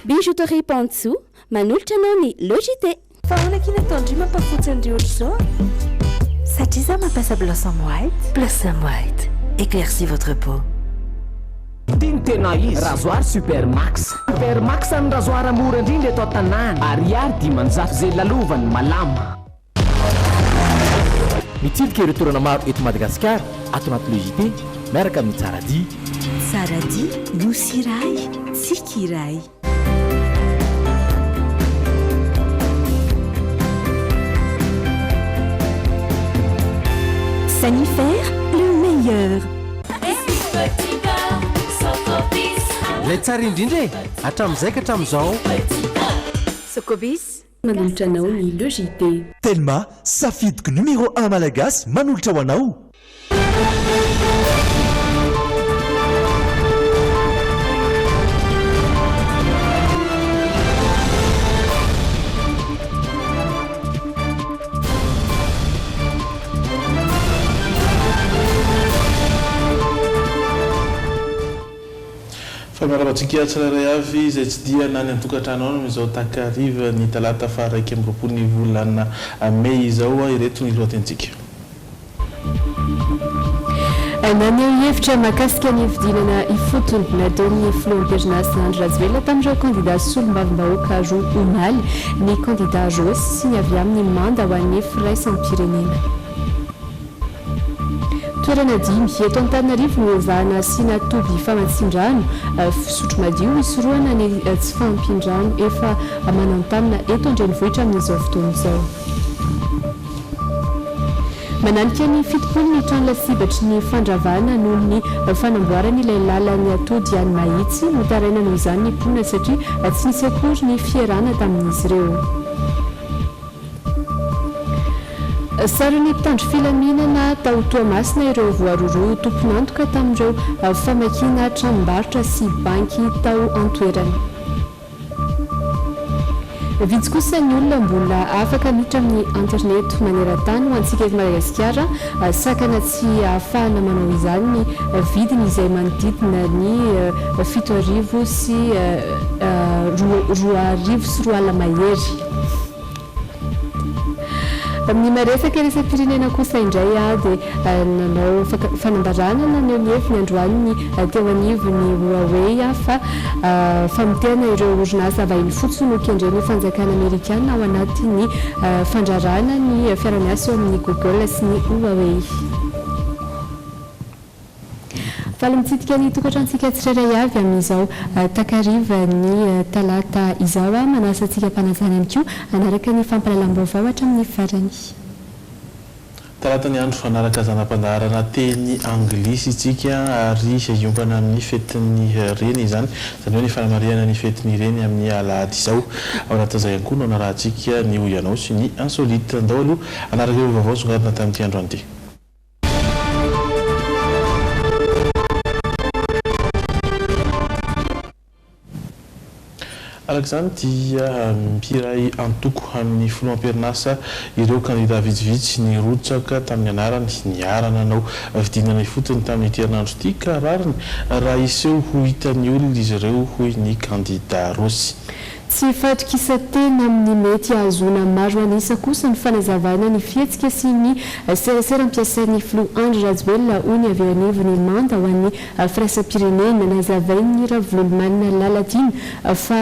Bijouterie Pantso manolotra anao ny logité. Fa ahoana kina tandry mampafotsy an'ireo ohatr'izao satria za mampiasa Blossom White. Blossom White, éclaircis votre peau. Tiny tena izy rasoir Supermax. Supermax ny rasoir mora indrindra eto an-tanàna ariary dimanjato zay lalovany malama. Mitsidika ireo toerana maro eto Madagasikara ato anaty logité miaraka amin'ny Tsaradi. Tsaradi, nosy iray, tsika iray. Sanifère, le meilleur. Lay tsara indrindra e, hatramin'izay ka hatramin'izao. Socobis manolotra anao ny logité. Telma, safidiky numéro 1 malagasy manolotra ho anao. Famarabatsika tsiraray avy izay tsy dia nany an-tokantrano ao izao takariva ny talata fa 1 volana Mey izao ireto ny lohatentsika. Nany hevitra mahakasika ny fidinana ifotony nataon'ny filoham-pirenena Andry Rajoelina tamin'ireo candidat solombavam-bahoaka roa omaly ny candidat Rosy sy ny avy amin'ny manda ho an'ny firaisaam-pirenena. Toerana 5 eto Antananarivo no ezahana asiana toby famantsian-drano fisotro madio isorohana ny tsy fampin-drano efa manantamina eto an-drenivohitra amin'izao fotoana izao. Mananika ny fitopolo ny trano lasibatry ny fandravana noho ny fanamboarana ilay lalan'ny atody any mahitsy no taraina noho izany ny mponina satria tsy nisy akory ny fierana tamin'izy ireo. Sary ny mpitandro filaminana tao Toamasina ireo voaroroa tompon'antoka tamin'ireo famakiana tranombarotra sy banky tao an-toerana. Vitsy kosa ny olona mbola afaka miditra amin'ny internet maneran-tany ho antsika eto Madagasikara sakana tsy ahafahana manao izany ny vidiny izay manodidina ny 7,000 sy 2,000 mahery. Amin'ny maresaka resam-pirenena kosa indray dia nanao fanambarana naneo ny heviny androany ny teo anivony Huawei fa famotehana ireo orinasa vahiny fotsiny no kendreny fanjakana Amerikana ao anatin'ny fandrarana ny fiara-miasa eo amin'ny Google sy ny Huawei. Fala mitsidika ny tokantrantsika tsirairay avy amin'izao takariva ny talata izao manasa antsika mpanazana ihany koa anaraka ny fampalalam-baovao hatramin'ny farany. Talata ny andro fanaraka zanam-pandaharana teny anglisy isika ary hiompana amin'ny fetin'ny reny izany hoe ny fanamariana ny fetin'ny reny amin'ny alahady izao ao anatin'izay ihany koa no anarahantsika ny oianao sy ny insolite andao aloha anaraka eo vaovao songadina tamin'ity andro an'ity. Alexandre dia mpiray antoko amin'ny filoham-pirenena ireo candidat vitsivitsy ny rotsaka tamin'ny anarany ny arana anao vidinana ifotony tamin'ny herinandro ity ka rariny raha iseho ho hitan'ny olona izy ireo hoy ny candidat Rosy. Tsy fatrikisa tena amin'ny mety ahazona maro anisa kosa ny fanazavana ny fihetsika sy ny serasera ampiasain'ny filoha Andry Rajoelina hoy ny avy anivony manda ho an'ny firaisaam-pirenena nazavain'ny Ravolomanina Laladina fa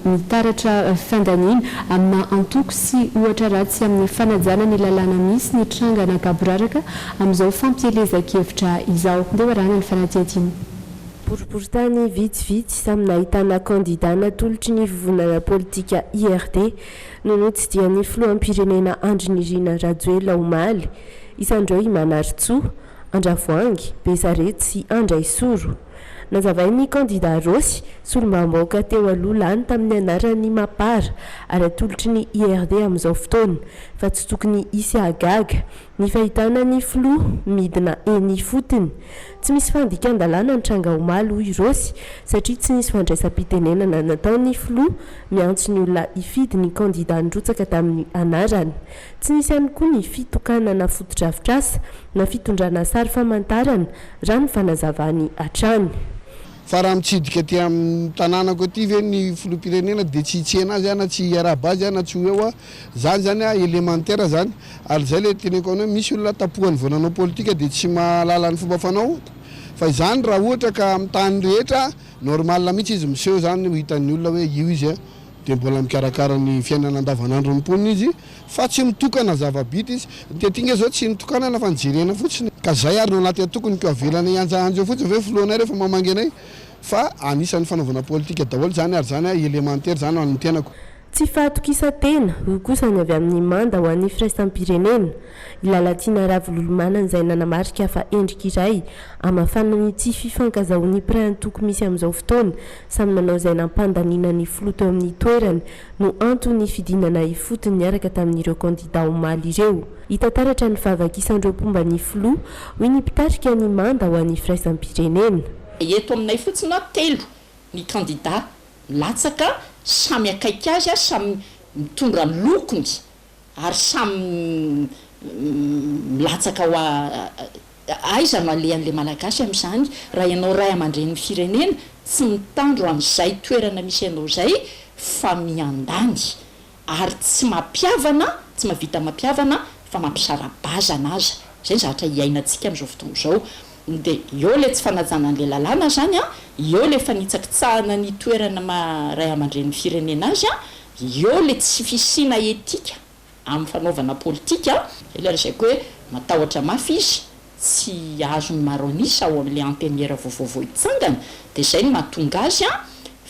mitaratra fandaniana amina antoko sy ohatra ratsy amin'ny fanajana ny lalàna misy ny trangana gaboraraka amin'izao fampielezan-kevitra izao ndeha arahana ny fanadihadiana. Boriboritany vitsivitsy samy nahitana candidat natolotry ny fivonana politika IRD no notsidian'ny filoham-pirenena Andry Nirina Rajoelina omaly isandreo i Manaritsoa, Andravoangy, Besarety sy Andraisoro. Nazavain'ny candidat Rosy solombavam-bahoaka teo aloha lany tamin'ny anarany mapara ary atolotry ny IRD amin'izao fotoana fa tsy tokony hisy agaga ny fahitana ny filoha midina eny fotony. Tsy misy fandikan-dalàna ny tranga omaly hoy Rosy satria tsy nisy fandraisam-pitenenana nataon'ny filoha miantso ny olona hifidy ny candidat nirotsaka tamin'ny anarany. Tsy nisy ihany koa ny fitokanana foto-drafitrasa na fitondrana sary famantarana raha ny fanazavany hatrany. fa raha mitsidika ty amin'ny tanànako aty ve ny filoham-pirenena dia tsy hitsena azy ana tsy arabazy ana tsy hoe zany zany élémentaire zany ary zay le teneko hoe misy olona tapohany vonanao politika dia tsy mahalala ny fomba fanao fa izany raha ohatra ka amin'ny tany rehetra normal mihitsy izy miseho zany hitan'ny olona hoe io izy dia mbola mikarakara ny fiainana andavanandro ny mponina izy fa tsy mitokana zava-bita izy tetinga zao tsy nitokanana fa nijerena fotsiny ka zay ary no anaty atokony ko avelana ianjahanjy eo fotsiny hoe filohanay rehefa mamangy anay fa anisan'ny fanaovana politika daholo zany ary zany élémentaire zany ho an'ny tenako tsy fahatokisa-tena io kosa ny avy amin'ny manda ho an'ny firaisam-pirenena ilalatiana ravololomanana izay nanamarika fa endrika iray amafanany tsy fifankazahoan'ny pray-antoko misy amin'izao fotoana samy manao izay nampandaniana ny filoha teo amin'ny toerany no antony fidinana ifotony niaraka tamin'ireo kandida omaly ireo hitantaratra ny vavakisandreo mpomba ny filoha hoy ny mpitarika ny manda ho an'ny firaisam-pirenena eto aminay fotsiny telo ny kandida latsaka samy akaiky azy samy mitondra lokony ary samy milatsaka ho aiza no alehan'le malagasy amin'izany raha ianao ray aman-dren'ny firenena tsy mitandro amin'izay toerana misy ianao zay fa miandany ary tsy mampiavana tsy mavita mampiavana fa mampisara-bazana aza zay zavatra iainantsika amin'izao fotoana zao dia eo le tsy fanajana an'le lalàna zany eo le fanitsakitsahana ny toerana maray aman-dren'ny firenena azy eo le tsy fisina etika amin'ny fanaovana politika le resaiko hoe matahotra mafy izy tsy azony maro anisa ao amin'le anteniera vaovao itsangana dia zay no mahatonga azy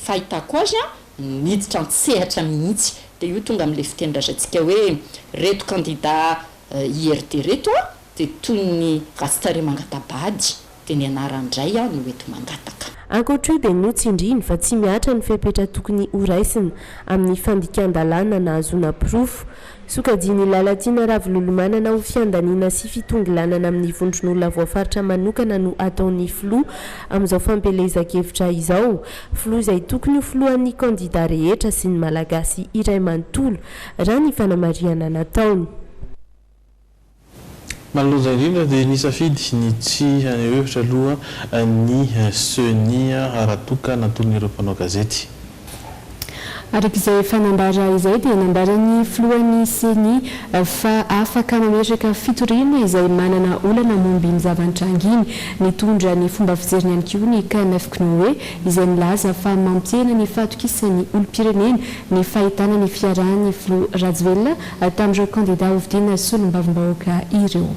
fahitako azy miditra antsehatra mihitsy dia io tonga amin'le fitendrasantsika hoe reto kandida IRT reto dia toy ny gasitare mangatabady dia ny anarandray no eto mangataka ankoatra io dia notsindriny fa tsy miatra ny fepetra tokony horaisina amin'ny fandikan-dalàna na azona pirofo sokajiny lalatiana ravololomanana ho fiandaniana sy fitongilanana amin'ny vondron'olona voafaritra manokana no ataon'ny filoha amin'izao fampelezakevitra izao filoha izay tokony ho filohan'ny kandida rehetra sy ny malagasy iray manontolo raha ny fanamariana nataony maloza indrindra dia nisafidy ny tsy anehevitra aloha ny senia aratoka natolon'ireo mpanao gazety arak'izay fanambara izay dia nambarany filohan'ny seni fa afaka mametraka fitoriana izay manana olana momby ny zavantranginy nitondra ny fomba fijeriny ihany koa ny KMF Knoe izay milaza fa mampiena ny fahatokisany olom-pirenena ny fahitana ny fiarahan'ny filoha Rajoelina tamin'ireo kandida hovidiana solom-bavim-bahoaka ireo.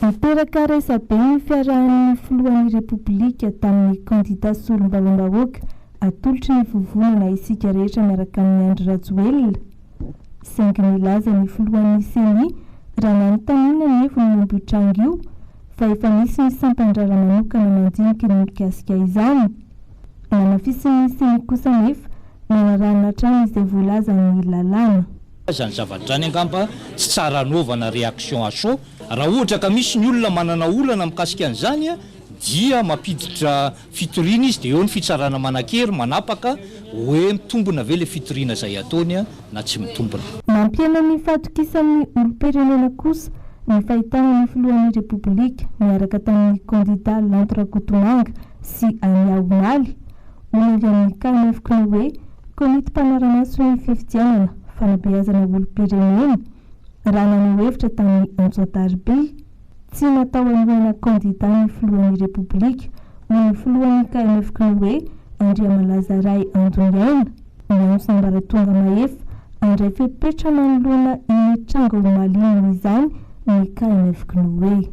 Miteraka resabe ny fiarahan'ny filohan'ny repoblika tamin'ny kandida solom-bavim-bahoaka atolotry ny vovonana isika rehetra miaraka amin'ny Andry Rajoelina saingy milaza ny filohan'ny seni raha nanontaniana ny evo ny momby tranga io fa efa misy ny sampandrara manokana mandinika ny mikasika izany nanafisin'ny seni kosa nefa nanarana hatrany izay voalaza ny lalàna zany zavatra-drany angamba tsy tsara anaovana réaction à chaud raha ohatra ka misy ny olona manana olana mikasika an'izany dia mampiditra fitoriana izy dia eo ny fitsarana manan-kery manapaka hoe mitombona ve le fitoriana izay ataony na tsy mitombona mampiena ny fahatokisan'ny olom-pirenena kosa ny fahitana ny filohan'ny repoblika miaraka tamin'ny kandida Lanto Rakotomanga sy Ania Omaly hono avy amin'ny KMF Knoe komity mpanara-maso ny fifidianana fanabeazana olom-pirenena raha nanao hevitra tamin'ny Antsotariby tsy natao anohana kandida ny filohan'ny repoblika hoy ny filohan'ny KMF Knoe Andriamalaza Ray Andongaina ny sambaratonga maefa andray fepetra manoloana iny tranga omalino izany ny KMF Knoe.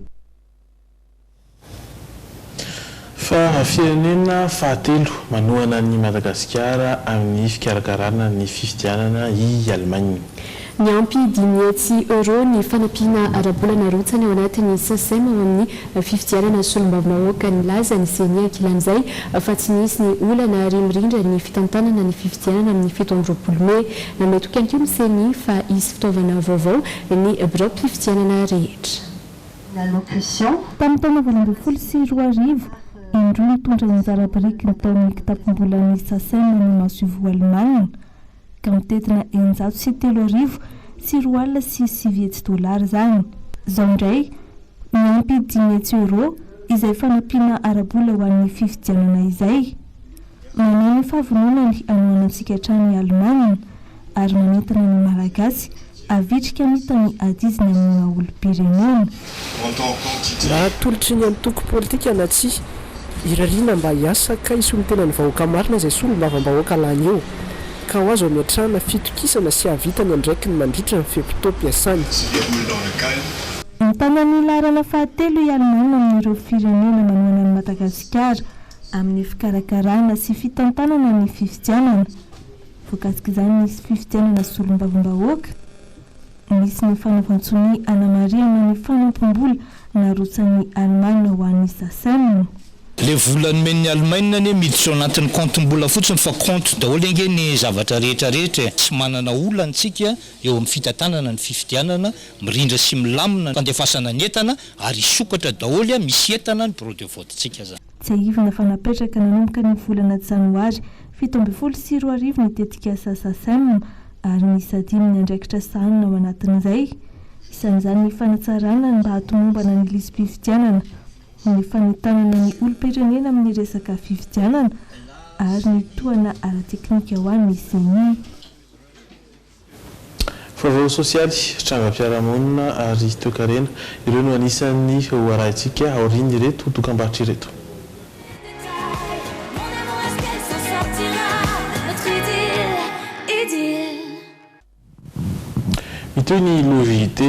fa firenena fahatelo manohana ny Madagasikara amin'ny fikarakarana ny fifidianana i Allemagne. Ny ampy €10 ny fanampiana ara-bolana rotsany ao anatin'ny SACEM amin'ny fifidianana solom-bavim-bahoaka ny laza ny senia ankilan'izay fa tsy nisy ny olana ary mirindra ny fitantanana ny fifidianana amin'ny 17 May nametoka ihany koa ny senia fa isy fitaovana vaovao ny bloc fifidianana rehetra. Tamin'ny taona 2024 indroa nitondra ny anjara-biriky ny taon'ny kitapom-bolan'ny SACEM ny mahasovo Allemagne ka mitetina €303 sy $900 zany. Izao indray ny ampy €10 izay fanampiana arabola ho an'ny fifidianana izay. Manao ny fahavononany anoanantsika hatrany Alemana ary manentana ny malagasy avitrika mitany adizina amin'ny olo-pirenena. Raha tolotry ny antoko politika na tsy irarina mba hiasa ka isolo tena ny vahoaka marina izay solombavam-bahoaka lany eo ka ho azo amiatrana fitokisana sy havitany andraiky ny mandritra ny fepito-piasany. Mitana ny larana fahatelo Alemana amin'ireo firenena manoana ny Madagasikara amin'ny fikarakarana sy fitantanana ny fifidianana. Voakasika izany nisy fifidianana solombavam-bahoaka, misy ny fanaovantsony anamariana ny fanampom-bola narotsan'ny Alemana ho an'ny sasany. Le volany men'ny Alemana ne miditra anatin'ny compte-mbola fotsiny fa compte daholo enge ny zavatra rehetrarehetra tsy manana olana tsika eo amin'ny fitantanana ny fifidianana mirindra sy milamina fandefasana ny entana ary sokatra daholo misy entana ny bureau de vote tsika zany. Tsy ahivina fanapetraka nanomboka ny volana Janoary 17 ny tetika sasasany ary misy 5 andraikitra sahana ao anatin'izay. Isan'izany ny fanatsarana mba hatomombana ny lisy-pifidianana, ny fanitanana ny olo-pirenena amin'ny resaka fifidianana ary ny toana ara-teknika ho an'ny CENI. Vaovao sosialy trangam-piarahamonina ary toekarena ireo no anisan'ny hoarahintsika aoriany ireto dokam-barotra ireto. Mitoy ny lovité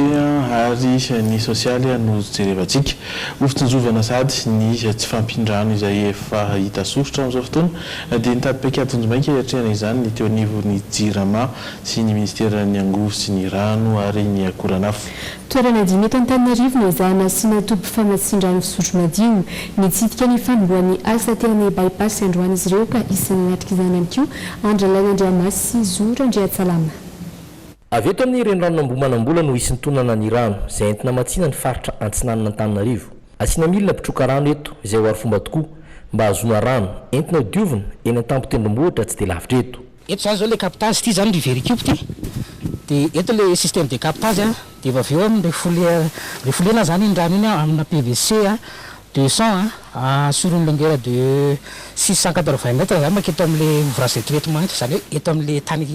ary ny sosialy no jerevantsika ofitsinjovana sady ny tsy fampindrano izay efa hita sositra amin'izao fotoana dia nitady-paikadinjomaika hiatrehana izany ny teo anivon'ny jirama sy ny ministeran'ny angovo sy ny rano ary ny akoranafo. Toerana dimy eto Antananarivo no izahana sy natoby famatsin-drano fisotro madio nitsidika ny fanombohan'ny asa tena bypass androany izy ireo ka isan'ny natrika izany ihany koa Andrelaina Andriamasy sy Zoro Andriatsalama. Avy eto amin'ny reniranoambomanambola no isin'ny tonana ny rano izay entina matsina ny faritra antsinanana Antananarivo. Asiana milina pitroka rano eto izay ho ary fomba tokoa mba hahazoana rano entina ho diovina eny an-tampon-tendrombohitra tsy dia lavitra eto. Eto zany zao le captage ty zany rivericube ty dia eto le système de captage dia efa avy eo amin'ilay folena zany ny rano iny amina PVC 200 sur une longueur de 680 mètres zany maketo amin'ilay ouvrage de traitement zany hoe eto amin'ilay tany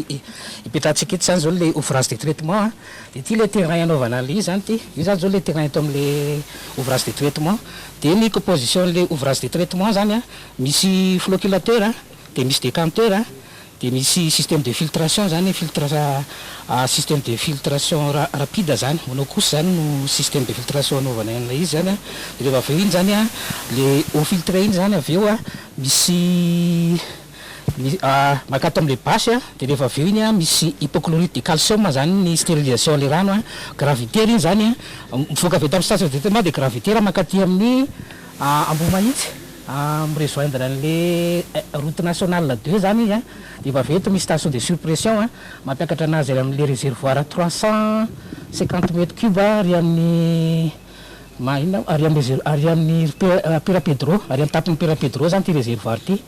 ipetrahantsika eto zany zao le ouvrage de traitement dia ty le terrain anaovana le zany ty io zany zao le terrain eto amin'ilay ouvrage de traitement dia ny composition le ouvrage de traitement zany misy flocculateur dia misy décanteur dia misy système de filtration zany système de filtration rapide zany manao kosa zany no système de filtration anaovana izy zany dia rehefa avy eo iny zany le eau filtré iny zany avy eo misy makato amin'le basy dia rehefa avy eo iny misy hypochlorite de calcium zany ny stérilisation le rano gravitaire iny zany mivoaka avy eto amin'ny station de traitement dia gravitaire makaty amin'ny Ambohimanitsy mirejoindre an'le route nationale 2 zany izy dia efa avy eto misy station de surpression mampiakatra anazy ary amin'le réservoir 350 mètres cube ary amin'ny Pirapedro ary amin'ny tapon'ny Pirapedro zany ty réservoir ty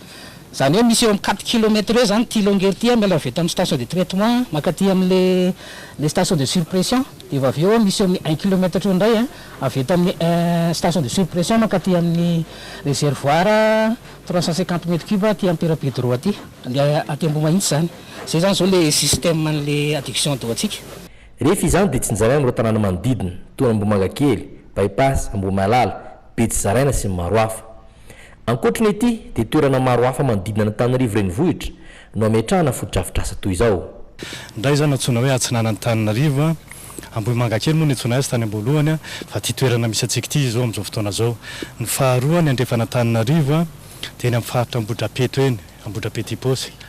zany hoe misy eo amin'ny 4 km eo zany ty longueur ty miala avy eto amin'ny station de traitement makaty amin'le station de surpression dia efa avy eo misy eo amin'ny 1 km eo indray avy eto amin'ny station de surpression makaty amin'ny réservoir 350 mètres cube ty amin'ny Pirapedro aty aty Ambohimanitsy zany zay zany zao le système an'le adduction d'eau atsika. Rehefa izany dia tsy nizaraina amin'ireo tanàna manodidina toy ny Ambohimangakely, Bypass, Ambohimalala, Betsyzaraina sy ny maro hafa. Ankoatriny ity dia toerana maro hafa manodidina ny Antananarivo renivohitra no ametrahana foto-drafitrasa toy izao. Ndray zany antsoina hoe atsinanan'ny Antananarivo Ambohimangakely moa ny antsoina azy tany am-boalohany fa ty toerana misy antsika ity zao amin'izao fotoana zao. Ny faharoa ny andrefana Antananarivo dia eny amin'ny faritra Ambohidrapeto eny Ambohidrapeto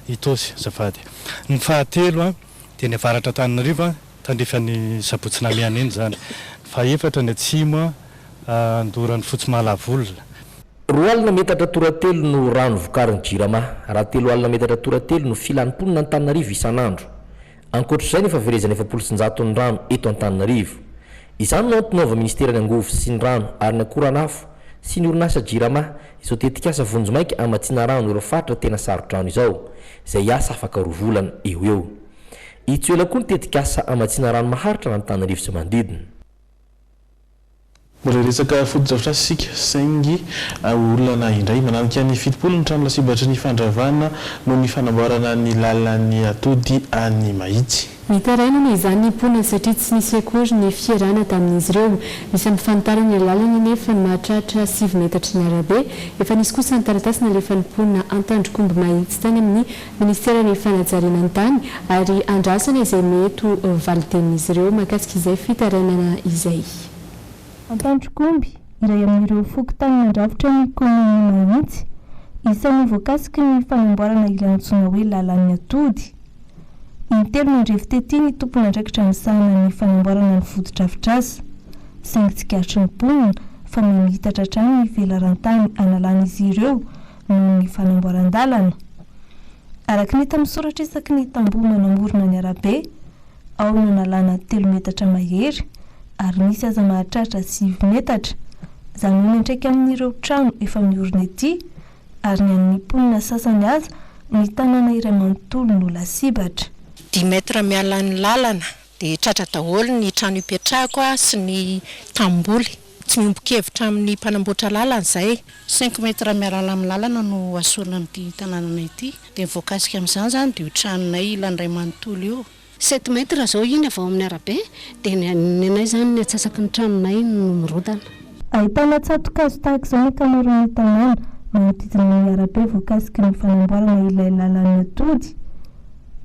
Itosy zafady. Ny fahatelo dia ny avaratra Antananarivo tandrefan'ny Sabotsinamiana eny zany. Fahaefatra ny atsimo andoran'ny Fotsimahalavolo. 2 alina metatra toratelo no rano vokarin'ny jirama raha 3 alina metatra toratelo no filanimponina Antananarivo isan'andro. Ankoatr'izay ny fahaverezana 700 ny rano eto Antananarivo. Izany no antonaova ministeran'ny angovo sy ny rano ary ny akoranafo sy ny orinasa jirama izao tetikasa vonjomaika amatsiana rano ireo faritra tena sarotrano izao izay asa afaka rovolana eo. Itsoela koa ny tetikasa amatsiana rano maharitra ny Antananarivo sy manodidina. mbola resaka foto-javatra sika saingy olona indray mananika ny fitopolo ny trano lasibatra ny fandravana no ny fanamboarana ny lalan'ny atody any mahitsy. Mitaraina izany mponina satria tsy nisy akory ny fierana tamin'izy ireo. Misy ampifantarana ny lalana nefa mahatratra 7 metatra ny arabe. Efa nisy kosa ny taratasy nalefa ny mponina Antandrokomby mahitsy tany amin'ny ministera ny fanajariana ny tany ary andrasana izay mety validenin'izy ireo mahakasika izay fitarainana izay. Antandrokomby iray amin'ireo fokotany nandrafitra ny kominy mahitsy isan'ny voakasika ny fanamboarana ilantsona hoe lalan'ny atody. Intelo ny revitety ny tompona andraikitra misahana ny fanamboarana ny foto-drafitrasa. Saingy tsikaritra ny mponina fa mihitatra hatrany ny velarantany analana izy ireo noho ny fanamboaran-dalana. Araka ny tamin'ny soratra isaky ny tamboho manamorona ny arabe, ao no nalana 3 metatra mahery ary misy aza mahatratra 7 metatra. Izany hoe miantraika amin'ireo trano efa miorina ety ary ny an'ny mponina sasany aza ny tanàna iray manontolo no lasibatra. 10 metra miala ny lalana dia tratra daholo ny trano ipetrahako sy ny tamboly. Tsy miombon-kevitra amin'ny mpanamboatra lalana izay. 5 metra miala amin'ny lalana no asorina amin'ity tanànana ity dia voakasika amin'izany zany dia io tranonay ilan'ray manontolo io. 7 metra zao iny avao amin'ny arabe dia ny anay zany ny atsasaky ny tranonay no mirodana. Ahitana tsatokazo tahaka izao ny ankamaroan'ny tanàna manodidina ny arabe voakasika ny fanamboarana ilay lalan'ny atody.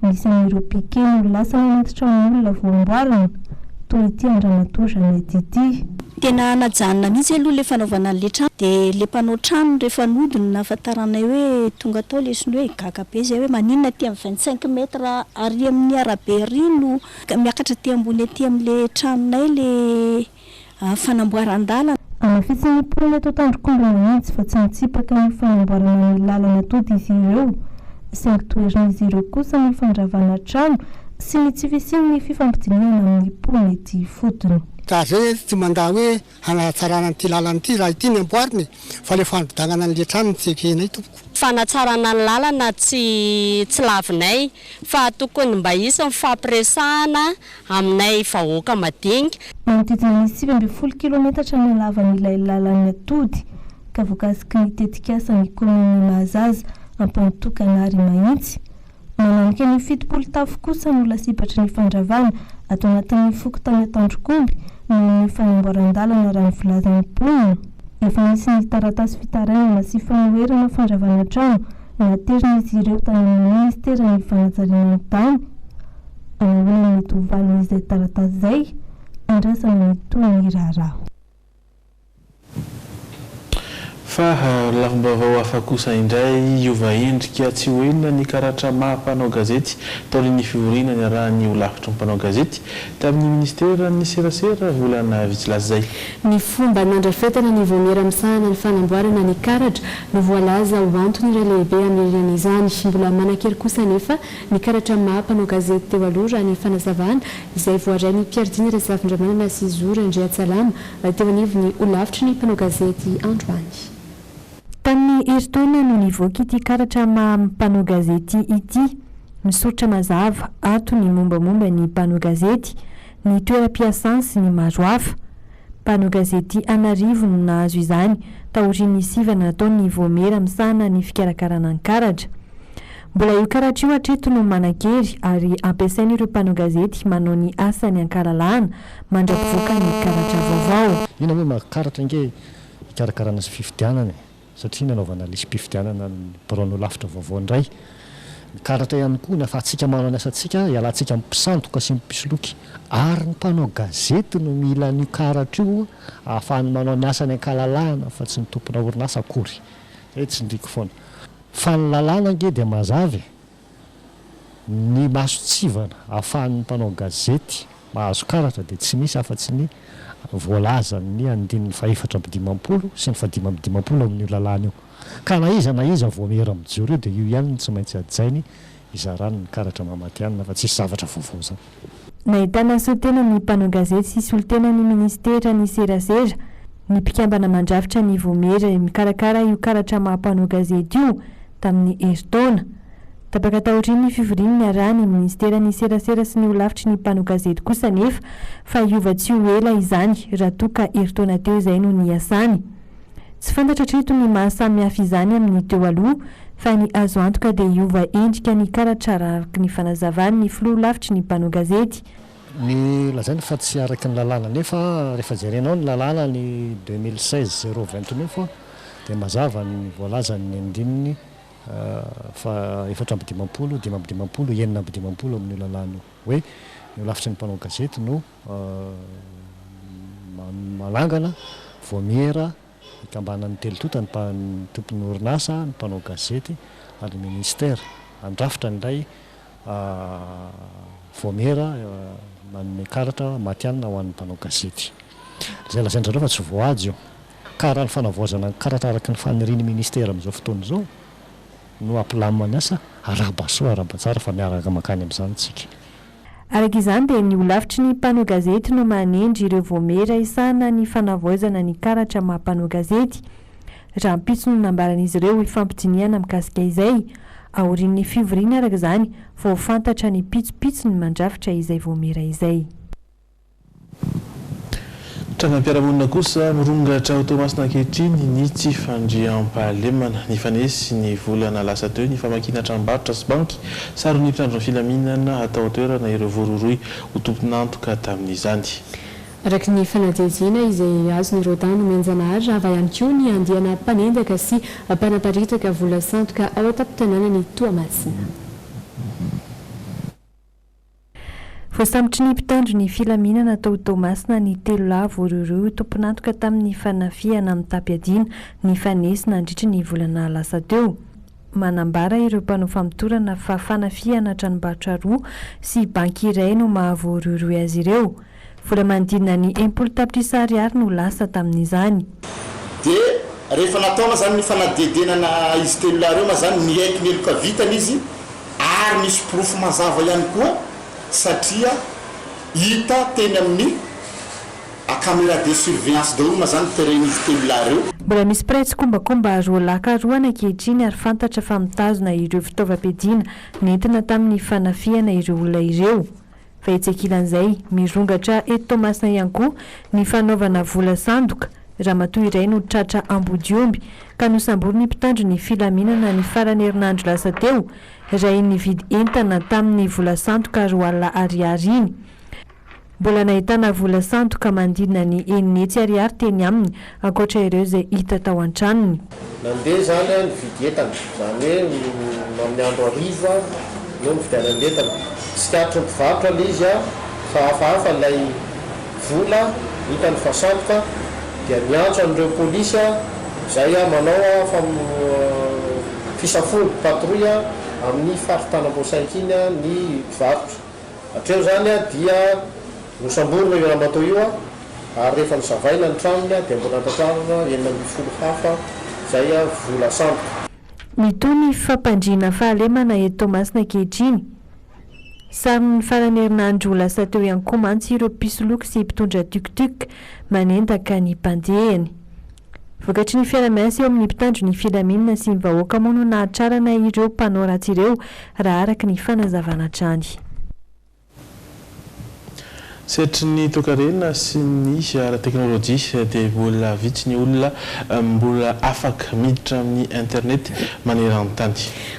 Misy amin'ireo piqué no lasa anaty tranon'olona voamboarana toy ity Andramatoa Jeanette ity. Tena najanona mihitsy aloha le fanaovana an'le trano dia le mpanao trano rehefa nodiny nahafantaranay hoe tonga tao lesony hoe gaka be zay hoe maninona aty amin'ny 25 metra ary amin'ny arabe ary no miakatra aty ambony aty amin'le tranonay le fanamboaran-dalana. Amafisy ny mponina eto Antandrokomby mahitsy fa tsy mitsipaka ny fanamboarana ny lalana atody izy ireo. Saingy toerin'izy ireo kosa ny fandravana trano sy ny tsy fisiany ny fifampidiniana amin'ny mponina ety fotony. Raha zay tsy mandaa hoe hanatsarana n'ity lalana ity raha ity ny amboariny fa le fanodangana an'le trano ny tsy ekenay tompoko. Fanatsarana ny lalana tsy lavinay fa tokony mba isa mifampiresahana aminay vahoaka madinika. Manodidina ny 7 kilometatra ny halavan'ilay lalan'ny atody ka voakasika ny tetikasa ny kominy Mahazaza Ampanitokanary mahitsy. Mananika ny 7 tafo kosa no lasibatra ny fandravana ato anatin'ny fokotany Antandrokomby noho ny fanamboaran-dalana raha ny filazan'ny mponina. Efa misy ny taratasy fitarainana sy fanoherana fandravana trano naterina izy ireo tany amin'ny ministera ny fanajariana ny tany. Anahoana ny tovalin'izay taratasy izay andrasana ny toy ny raharaha. Fa lafim-baovao hafa kosa indray iova endrika tsy hoenina ny karatra maha-mpanao gazety taon'ny fivoriana ny raha ny olavitra mpanao gazety tamin'ny ministera ny serasera volana vitsilazy zay. Ny fomba nandrafetana ny voamera misahana ny fanamboarana ny karatra no voalaza ho antony iray lehibe amin'ny izany. Mbola manakery kosa nefa ny karatra maha-mpanao gazety teo aloha ny fanazavana izay voarain'ny Piardiny Razafindramanana sy Zora Andriatsalama teo anivony olavitra ny mpanao gazety Androany. Tamin'ny herintaona no nivoaka ity karatra maha-mpanao gazety ity, misoritra mazava ato ny mombamomba ny mpanao gazety, ny toeram-piasany sy ny maro hafa. Mpanao gazety Anarivo no nahazo izany taorian'ny sivana nataony voamera misahana ny fikarakarana ny karatra. Mbola io karatra io hatreto no manakery ary ampiasain'ireo mpanao gazety manao ny asany ankalalahana mandra-pivoaka ny karatra vaovao. Ina hoe makaratra inge ikarakarana sy fifidianana satria nanaovana lisy mpifidianana ny borano lavitra vaovao indray. Karatra ihany koa nafa atsika manao ny asantsika ialantsika mpisandoka sy mpisoloky ary ny mpanao gazety no mila ny karatra io ahafahany manao ny asany ankalalahana fa tsy ny tompona orinasa akory. Zay tsy ndriko foana. Fa ny lalàna nge dia mazavy ny masotsivana ahafahan'ny mpanao gazety mahazo karatra dia tsy misy afa-tsy ny voalaza ny andininy 450 sy ny 550 amin'io lalàna io. Ka na iza voamera mijoro io dia io ihany tsy maintsy adjainy izarany ny karatra mamatianina fa tsisy zavatra vaovao zany. Nahitana sotena ny mpanao gazety sy solitena ny ministera ny serasera ny mpikambana mandrafitra ny voamera mikarakara io karatra maha-mpanao gazety io tamin'ny herintaona tapaka tahotriny fivoriany arany ministera ny serasera sy ny olavitry ny mpano gazety kosa nefa fa iova-tsy ho ela izany raha toka eritaona teo izay no ny asany tsy fantatra treto ny mahasamihafa izany amin'ny teo aloha fa ny azo antoka dia iova endrika ny karatsara araky ny fanazavany ny filoha lavitry ny mpano gazety ny lazainy fa tsy araky ny lalàna nefa rehefa jerenao ny lalàna ny 2016 029 dia mazava ny voalazany andininy fa efatra amby dimampolo, dimy amby dimampolo, enina amby dimampolo amin'ny lalàna hoe ny lavitry ny mpanao gazety no malangana voamiera ikambanan'ny telotota ny tompony orinasa ny mpanao gazety ary ministère andrafitra n'ilay voamiera manome karatra matianina ho an'ny mpanao gazety zay lazaindrareo fa tsy voajo ka raha ny fanavoazana ny karatra araky ny faniriny ministère amin'izao fotoana izao no ampilamina asa arabasoa arabatsara fa miaraka makany amin'izany tsika araka izany dia ny olavitry ny mpano gazety no manendry ireo voamera isana ny fanavoazana ny karatra mampano gazety raha mpitso no nambaran'izy ireo ifampidiniana mikasika izay aorian'ny fivoriana araka izany vao fantatra ny pitsopitso ny mandrafitra izay voamera izay Tranam-piarahamonina kosa mirongatra Tomasina ankehitriny ny tsy fandriam-pahalemana ny fanesy ny volana lasa teo ny famakiana tranombarotra sy banky sary ny mpitandro ny filaminana atao toerana ireo vororoy ho tomponantoka tamin'izany araky ny fanadihadiana izay azon'ireo tany menjanahary raha ihany koa ny andiana mpanendaka sy mpanaparitaka vola santoka ao an-tampon-tanàna ny Toamasina. Voasambotra ny mpitandro ny filaminana tao Toamasina ny telo lahy voaroa tomponantoka tamin'ny fanafiana amin'ny Tapiadina ny fanesina nandritra ny volana lasa teo. Manambara ireo mpanao famotorana fa fanafiana tranombarotra roa sy banky iray no mahavoaroa azy ireo. Vola manodidina ny 10 tapitrisa ariary no lasa tamin'izany. Dia rehefa nataona zany ny fanadedenana izy telo lahy ireo ma zany miaiky meloka vitana izy ary misy profo mazava ihany koa satria hita teny amin'ny caméra de surveillance daholo ma zany teren'izy telo lahy ireo. Mbola misy pretsy kombakomba roa laka roa ankehitriny ary fantatra fa mitazona ireo fitaovam-piadiana nentina tamin'ny fanafiana ireo olona ireo. Fa etsekilan'izay mirongatra eto Toamasina ihany koa ny fanaovana vola sandoka ramatoa iray no tratra Ambodiomby ka nosambory ny mpitandro ny filaminana ny farany herinandro lasa teo raha ny vidy entana tamin'ny vola sandoka roa alina ariary iny. Mbola nahitana vola sandoka mandidina ny 9 ariary teny aminy ankoatra ireo izay hita tao an-tranony. Nandeha zany ny vidy entana zany hoe amin'ny andro hariva no mividiana ny entana sikatro mpivarotra ilay izy fa hafahafa ilay vola hitany fa sandoka dia miantso an'ireo polisy izay manao fisafody patrouille amin'ny faritana-boasaika iny ny mpivarotra. Hatreo zany dia nosamborona io ramatoa io ary rehefa nisavaina ny tranony dia mbola antatrarana 9 hafa izay vola sandoka. Mitony fampandriana fahalemana eto Toamasina ankehitriny. Samy farany herinandro lasa teo ihany koa mantsy ireo pisoloky sy mpitondra tuk-tuk manendaka ny mpandehany. Vokatry ny fiara-miasa eo amin'ny mpitandro ny filaminana sy ny vahoaka moa no nahatrarana ireo mpanao ratsy ireo raha araky ny fanazavana trany. Setry ny toekarena sy ny ara-teknôlôjia dia mbola vitsy ny olona mbola afaka miditra amin'ny internet maneran-tany.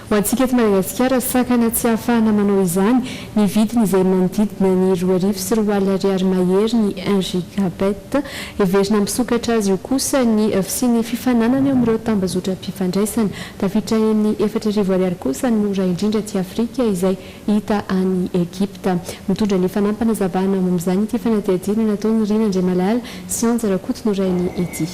Ho antsika eto Madagasikara sakana tsy ahafahana manao izany ny vidiny izay manodidina ny 2,4 sy 4,000 mahery ny 1 gigabet heverina misokatra azy io kosa ny fisiany fifananana eo amin'ireo tambazotra-pifandraisana tafiditra ny 4,000 ariary kosa ny mora indrindra ty Afrika izay hita any Egipta. Mitondra ny fanampana zavana amin'izany ity fanadihadiana nataony Rina Andriamalala Sianja Rakoto norainy ity.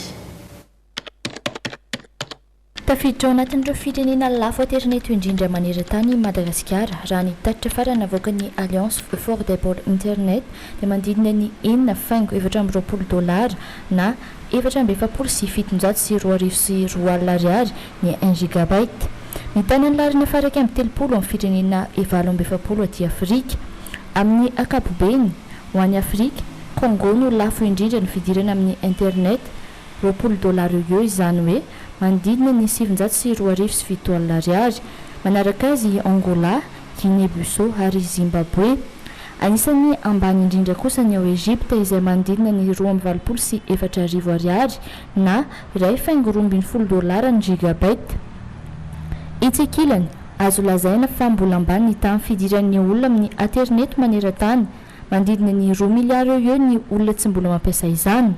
Tafiditra ao anatin'ireo firenena lafo aterineto indrindra maneran-tany Madagasikara raha ny tatitra farany navoaka ny Alliance Fort Dépôt Internet dia mandidina ny $420 na $474,720 ny 1 gigabait. Ny tanany larina faraka amin'ny 30 amin'ny firenena 770 aty Afrika. Amin'ny ankapobeny ho an'ny Afrika, Congo no lafo indrindra ny fidirana amin'ny internet $20 eo izany hoe mandidina ny $720,700. manaraka azy Angola, Guinée-Bissau ary Zimbabwe. Anisan'ny ambany indrindra kosa ny ao Egypta izay manodidina ny 2.24 ariary na $1.20 ny gigabyte. Itsekilany azo lazaina fa mbola ambany ny tamin'ny fidiran'ny olona amin'ny internet maneran-tany, mandidina ny 2 miliara eo ny olona tsy mbola mampiasa izany.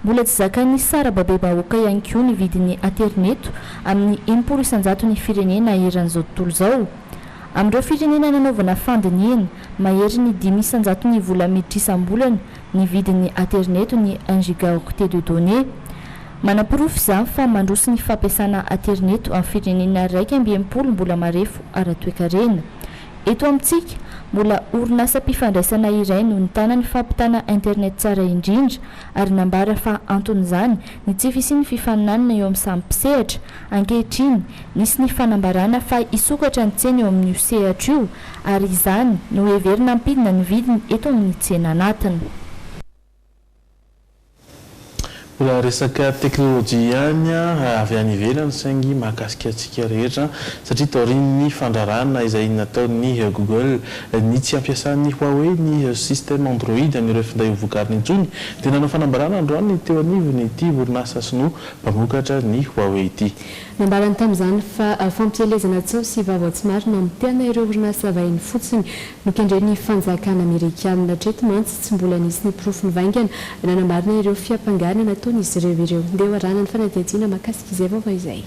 Mbola tsy zakan'ny sara-babe-bahoaka ihany koa ny vidin'ny internet amin'ny 10% isanjato ny firenena eran'izao tontolo izao. Amin'ireo firenena nanaovana fandiniana mahery ny 5 isanjato ny vola miditra isam-bolana ny vidin'ny internet ny 1 gigaoctet de données. Manam-porofo izany fa mandroso ny fampiasana internet amin'ny firenena 2.20 mbola marefo ara-toekarena. Eto amintsika mbola orinasa mpifandraisana iray no nitana ny fampitana internet tsara indrindra ary nambara fa anton'izany ny tsy fisian'ny fifaninanana eo amin'ny samy mpisehatra. Ankehitriny nisy ny fanambarana fa isokatra ny tsena eo amin'io sehatra io ary izany no heverina ampidina ny vidiny eto amin'ny tsena anatiny. Mbola resaka teknôlôjia ihany avy any ivelany saingy mahakasika antsika rehetra satria taorian'ny fandrarana izay nataon'ny Google ny tsy ampiasan'ny Huawei ny système Android amin'ireo finday vokariny intsony dia nanao fanambarana androany teo anivony ity orinasa sinoa mpamokatra ny Huawei ity. Nambarany tamin'izany fa fampielezana tsao sy vavatsy marina mitena ireo orinasa vahiny fotsiny nokendren'ny fanjakana Amerikanina hatreto mantsy tsy mbola nisy ny porofo nivaingana nanambarina ireo fiampangarana nataon'izy ireo ndeha arana ny fanadihadiana mahakasika izay vaovao izay.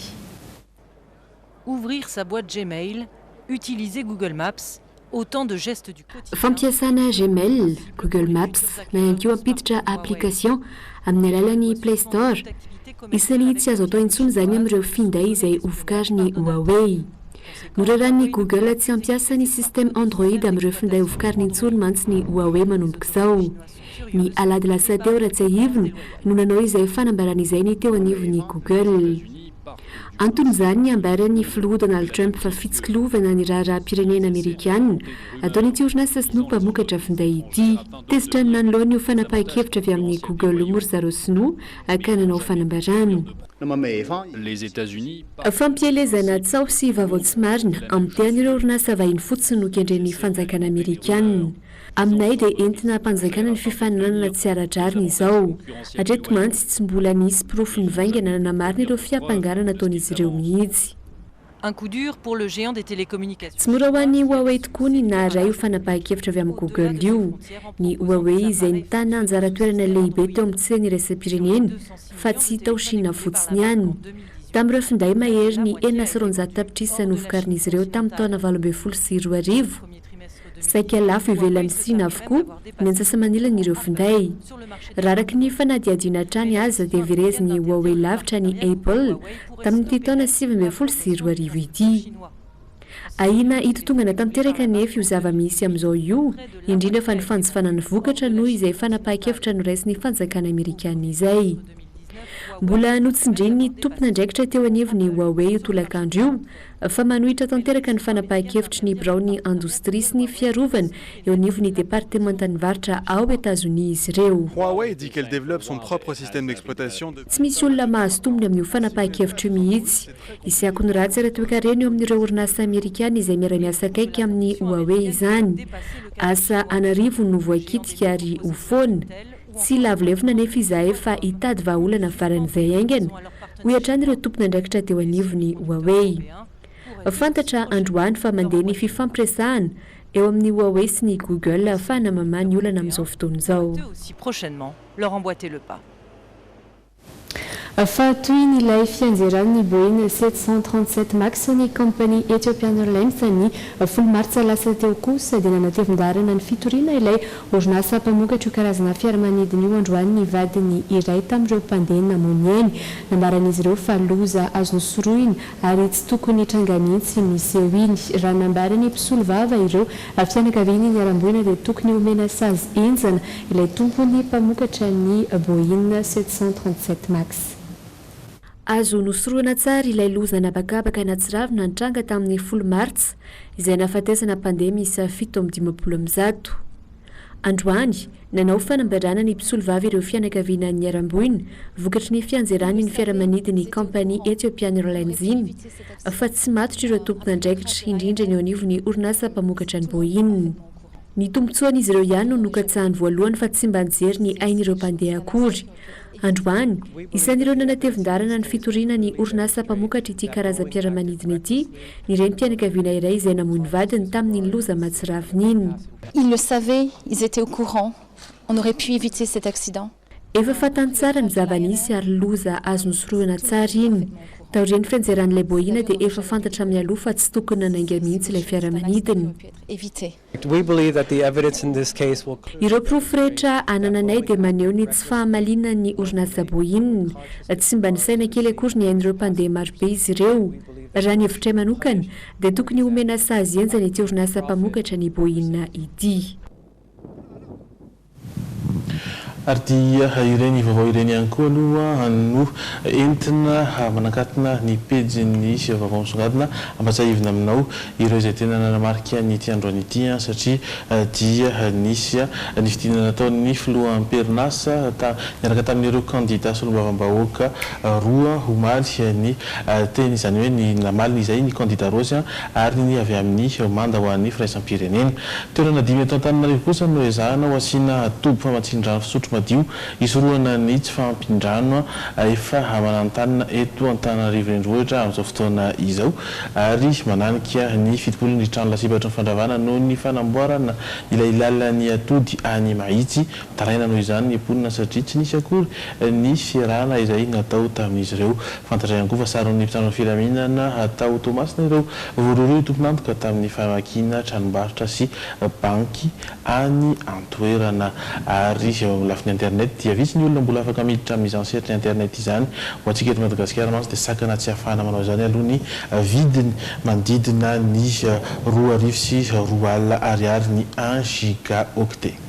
Ouvrir sa boîte Gmail, utiliser Google Maps, autant de gestes du quotidien. Fampiasana Gmail, Google Maps na ihany koa ampiditra application amin'ny alalan'ny Play Store. Isan'ny tsy azo atao intsony izany amin'ireo finday izay hovokarin'ny Huawei. Noraran'ny Google tsy ampiasa ny système Android amin'ireo finday hovokariny intsony mantsy ny Huawei manomboka izao. Ny alady lasa teo ratsahivony no nanao izay fanambaran'izay ny teo anivon'ny Google. Anton'izany ny ambaran'ny filoha Donald Trump fa fitsikilovana ny raharaham-pirenena Amerikanina ataony ity orinasa sinoa mpamokatra finday ity. Tezitra ny nanoloany io fanapahan-kevitra avy amin'ny Google mory zareo sinoa ka nanao fanambarana. Les États-Unis. Fampielezana tsao sy vaovao tsy marina amin'ny tean'ireo orinasa vahiny fotsiny no kendren'ny fanjakana Amerikanina. Aminay dia entina mpanjakana ny fifaninanana tsy ara-drariny izao. Hatreto mantsy tsy mbola nisy porofo nivaingana nanamarina ireo fiampangarana nataon'izy ireo mihitsy. Un coup dur pour le géant des télécommunications. Tsy mora ho an'ny Huawei tokoa ny naharay io fanapahan-kevitra avy amin'ny Google io. Ny Huawei izay nitana anjara toerana lehibe teo amin'ny tsena iraisam-pirenena fa tsy tao Chine fotsiny ihany. Tamin'ireo finday mahery ny 900 tapitrisa novokarin'izy ireo tamin'ny taona 2012. Saika lafo ivelan'ny Chine avokoa ny antsasa-manilan'ireo finday. Raraky ny fanadihadiana hatrany aza dia verezin'ny Huawei lavitra ny Apple tamin'ity taona 2012 ity. Ahina itotongana tanteraka nefa io zava-misy amin'izao io, indrindra fa ny fanjifanana vokatra noho izay fanapahan-kevitra noraisin'ny fanjakana Amerikanina izay. Mbola notsindren'ny tompona andraikitra teo anivon'ny Huawei io tolakandro io, fa manohitra tanteraka ny fanapahan-kevitry ny birao ny indostria sy ny fiarovana eo anivon'ny départementany varitra ao États-Unis izy ireo. Huawei dit qu'elle développe son propre système d'exploitation. Tsy misy olona mahazo tombony amin'io fanapahan-kevitra io mihitsy. Isiako ny ratsy ara-toekarena eo amin'ireo orinasa Amerikana izay miara-miasa akaiky amin'ny Huawei izany. Asa anarivo no voakitika ary ho foana. Tsy lavolevina nefa izahay fa hitady vahaolana faran'izay aingana ho hatrany ireo tompona andraikitra teo anivon'ny Huawei. Fantatra androany fa mandeha ny fifampiresahana eo amin'ny Huawei sy ny Google fa hanamamana ny olana amin'izao fotoana izao. Prochainement, leur emboîter le pas. Fa toy ny ilay fianjeran'ny Boeing 737 Max ny compagnie Ethiopian Airlines ny 10 martsa lasa teo kosa dia nanatevin-darana ny fitoriana ilay orinasa mpamokatra io karazana fiaramanidina io androany ny vadiny iray tamin'ireo mpandeha namoniainy. Nambaran'izy ireo fa loza azo nosoroina ary tsy tokony hitranganitsy misy eo iny. Raha nambarany mpisolo vava ireo fianakaviany ny aramboina dia tokony homena sazy enjana ilay tompony mpamokatra ny Boeing 737 Max. Azo nosoroana tsara ilay loza nabakabaka natsiravina nitranga tamin'ny 10 martsa izay nahafatesana mpandeha miisa 720. androany nanao fanambarana ny mpisolo vavy ireo fianakaviana ny aram-boina vokatry ny fianjerany ny fiaramanidiny kampania Ethiopian Airlines iny fa tsy matotra ireo tompon'andraikitra indrindra ny eo anivony orinasa mpamokatra ny Boeing. Ny tombotsoan'izy ireo ihany no nokatsahany voalohany fa tsy mba nijery ny ain'ireo mpandeha akory. Androany isan'ireo nanatevin-darana ny fitoriana ny orinasa mpamokatra ity karazam-piaramanidina ity ny renim-pianakaviana iray izay namoy ny vadiny tamin'ny loza matsiraviny iny. Ils le savaient, ils étaient au courant. On aurait pu éviter cet accident. Efa fantany tsara ny zava-nisy ary loza azo nosoroana tsara iny. Taorian'ny fianjeran'ilay Boeing dia efa fantatra amin'ny aloha fa tsy tokony nanainga mihitsy ilay fiaramanidiny. Ireo proof rehetra anananay dia maneho ny tsy fahamalinana ny orinasa Boeing. Tsy mba nisaina kely akory ny ain'ireo mpandeha marobe izy ireo. Raha ny hevitray manokana dia tokony homena sazy enjana ity orinasa mpamokatra ny Boeing ity. Ary dia ireny vaovao ireny ihany koa aloha no entina manakatina ny pejiny vaovao misongadina ampatsahivina aminao ireo izay tena nanamarika nyity androany ity satria dia nisy ny fidinana nataon'ny filohamperionasa niaraka tamin'ireo kandida solombavam-bahoaka roa omaly ny teny izany hoe ny namalina izay ny kandida rosy ary ny avy amin'ny manda ho an'ny firaisam-pirenena. Toerana 5 eto Antananarivo kosa no ezahana ho asiana tobo famantsian-drano fisotro madio isoroana ny tsy fampindrano efa manantanina eto Antananarivo renivohitra amin'izao fotoana izao ary mananika ny fitopolo ny trano lasibatra ny fandravana noho ny fanamboarana ilay lalany atody any Mahitsy taraina noho izany ny mponina satria tsy nisy akory ny fiarahana izay natao tamin'izy ireo. Fantatra ihany koa fa saron'ny mpitandro filaminana atao Tomasina ireo voaroa tompon'antoka tamin'ny famakiana tranombarotra sy banky any Antoerana ary lafiny internet dia vitsy ny olona mbola afaka miditra amin'izany seritry internet izany ho antsika eto Madagasikara mantsy dia sakana tsy hafahana manao izany aloha ny vidiny manodidina ny 2,4 sy 2 alina ariary ny 1 gigaoctet.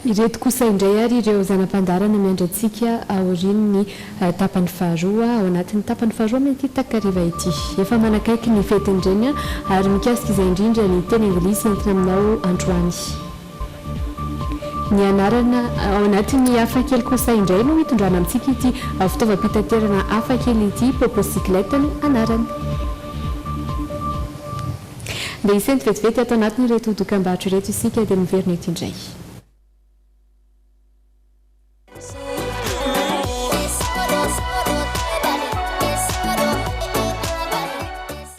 Ireto kosa indray ary ireo zanam-pandarana miandratsika aorian'ny tapany faharoa ao anatin'ny tapany faharoa mety takariva ity. Efa manakaiky ny fetin'ireny ary mikasika izay indrindra ny teny anglisy entina aminao androany. Ny anarana ao anatin'ny hafakely kosa indray no hitondrana amintsika ity fitaovam-pitaterana hafakely ity poposikileta no anarany. Dia iseny vetivety atao anatin'ireto dokam-barotra ireto isika dia miverina eto indray.